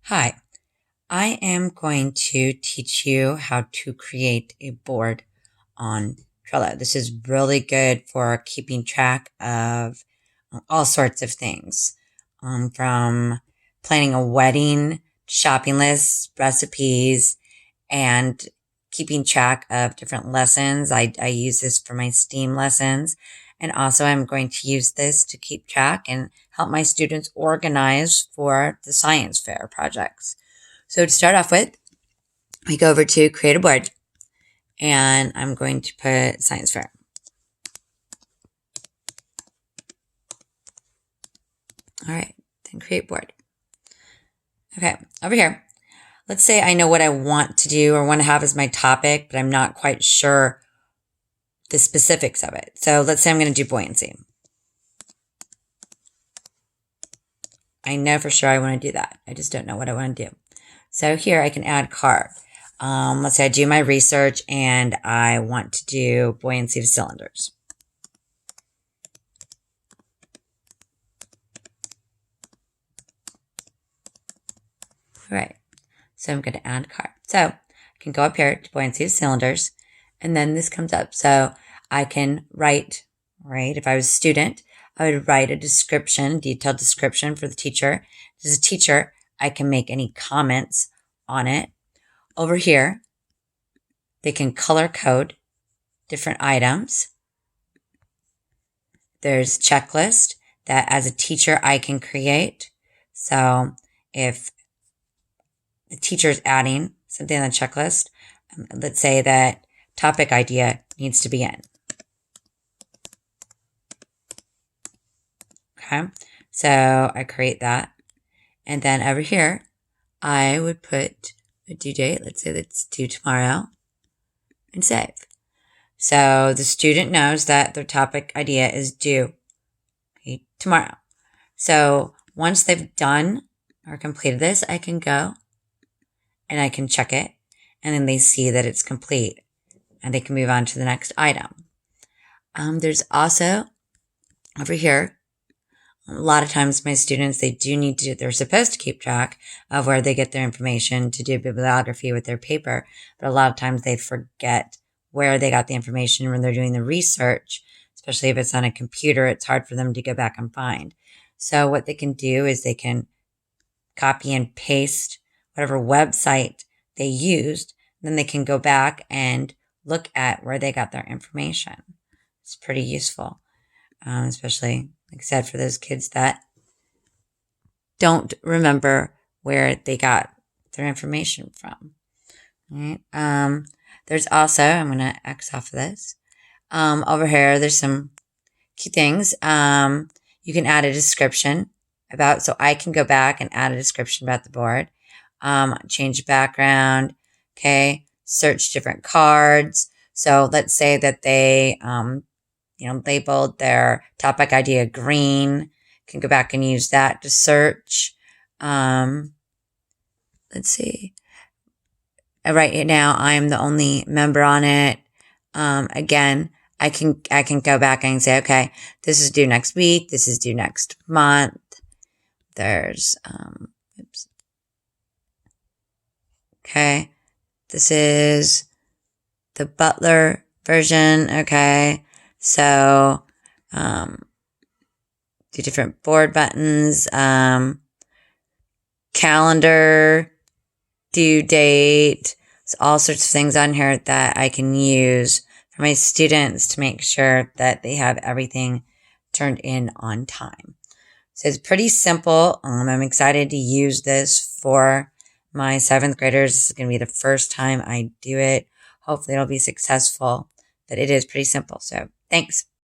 Hi, I am going to teach you how to create a board on Trello. This is really good for keeping track of all sorts of things, from planning a wedding, shopping lists, recipes, and keeping track of different lessons. I use this for my STEAM lessons. And also I'm going to use this to keep track and help my students organize for the science fair projects. So to start off with, we go over to create a board and I'm going to put science fair. All right, then create board. Okay, over here, let's say I know what I want to do or want to have as my topic, but I'm not quite sure the specifics of it. So let's say I'm going to do buoyancy. I know for sure I want to do that. I just don't know what I want to do. So here I can add card. Let's say I do my research and I want to do buoyancy of cylinders. All right, so I'm going to add card. So I can go up here to buoyancy of cylinders, and then this comes up. So I can write, right? If I was a student, I would write a description, detailed description for the teacher. As a teacher, I can make any comments on it. Over here, they can color code different items. There's checklist that as a teacher I can create. So if the teacher is adding something on the checklist, let's say that topic idea needs to be in. Okay, so I create that. And then over here, I would put a due date. Let's say that's due tomorrow and save. So the student knows that their topic idea is due tomorrow. So once they've done or completed this, I can go and I can check it, and then they see that it's complete and they can move on to the next item. There's also over here, a lot of times my students, they're supposed to keep track of where they get their information to do bibliography with their paper, but a lot of times they forget where they got the information when they're doing the research, especially if it's on a computer. It's hard for them to go back and find. So what they can do is they can copy and paste whatever website they used, then they can go back and look at where they got their information. It's pretty useful, especially, like I said, for those kids that don't remember where they got their information from. All right. There's also, I'm going to X off of this. Over here, there's some key things. You can add a description about, so I can go back and add a description about the board. Change background. Okay. Search different cards. So let's say that they, labeled their topic idea green. Can go back and use that to search. Let's see. Right now, I'm the only member on it. Again, I can go back and say, okay, this is due next week. This is due next month. There's, oops. Okay. This is the Butler version. Okay. So, do different board buttons, calendar, due date. There's all sorts of things on here that I can use for my students to make sure that they have everything turned in on time. So it's pretty simple. I'm excited to use this for my 7th graders. This is going to be the first time I do it. Hopefully it'll be successful, but it is pretty simple. So thanks.